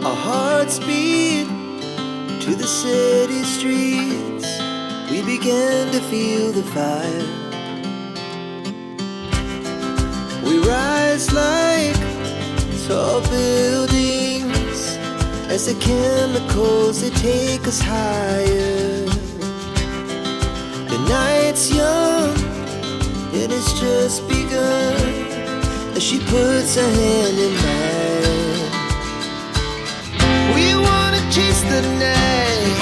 Our hearts beat to the city streets. We began to feel the fire. We rise like tall buildings as the chemicals, they take us higher. The night's young and it's just begun as she puts her hand in mine. We wanna chase the night,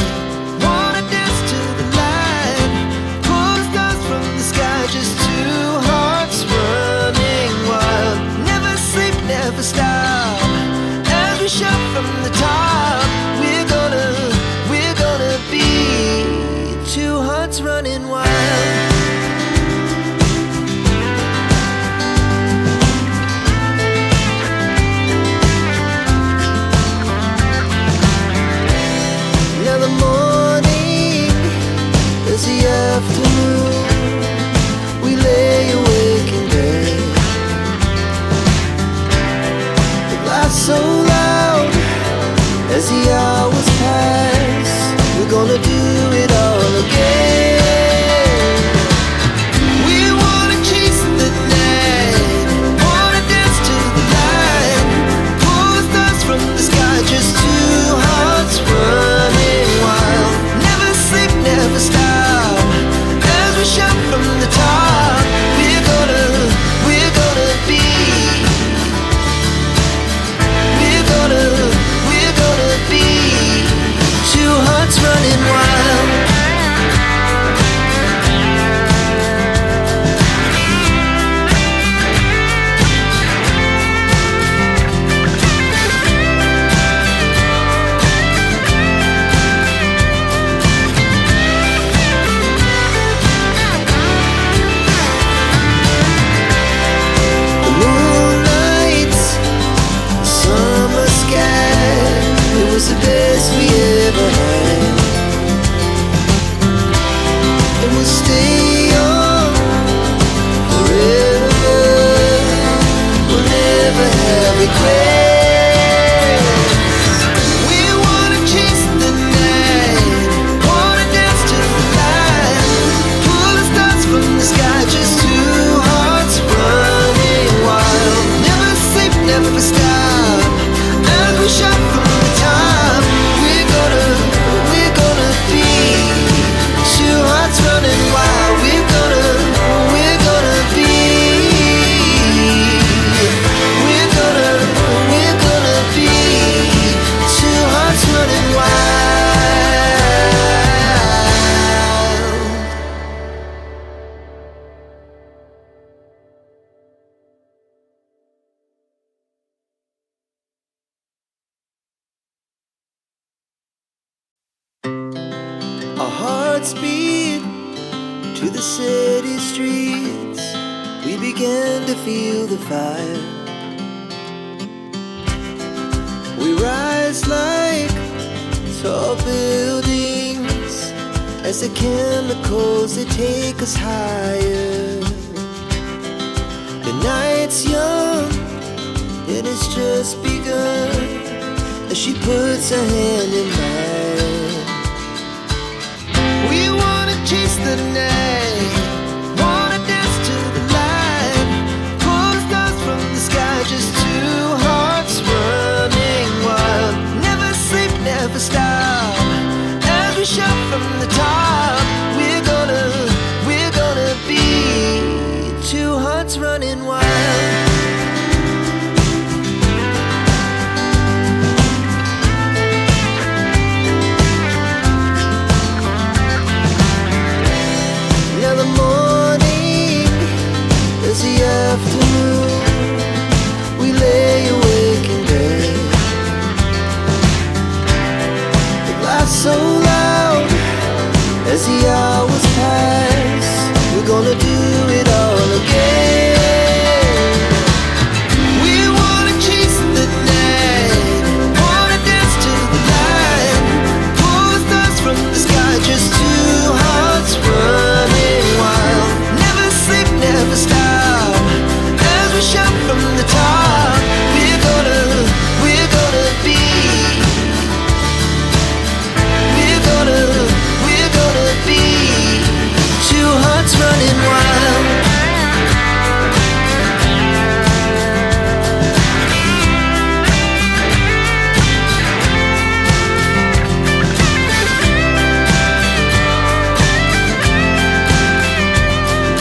wanna dance to the light, pull the stars from the sky, just two hearts running wild. Never sleep, never stop, as we shout from the top. We're gonna be two hearts running wild. Afternoon, we lay awake in bed. It laughs so loud as the hours pass. We're gonna do it all again. We wanna chase the night, wanna dance to the light, pull the stars from the sky, just two hearts running wild. Never sleep, never stop, we shout from the top. We're gonna be, we're gonna be two hearts running wild. The best we ever had, and we'll stay on forever. We'll never have regrets. We wanna chase the night, wanna dance to the light, pull the stars from the sky, just two hearts running wild. Never sleep, never stop, as we shout from the top. Running wild, we're gonna be, we're gonna be two hearts running wild. Our hearts beat to the city streets. We began to feel the fire. We rise like tall buildings as the chemicals, they take us higher. The night's young and it's just begun as she puts her hand in mine. We wanna chase the night,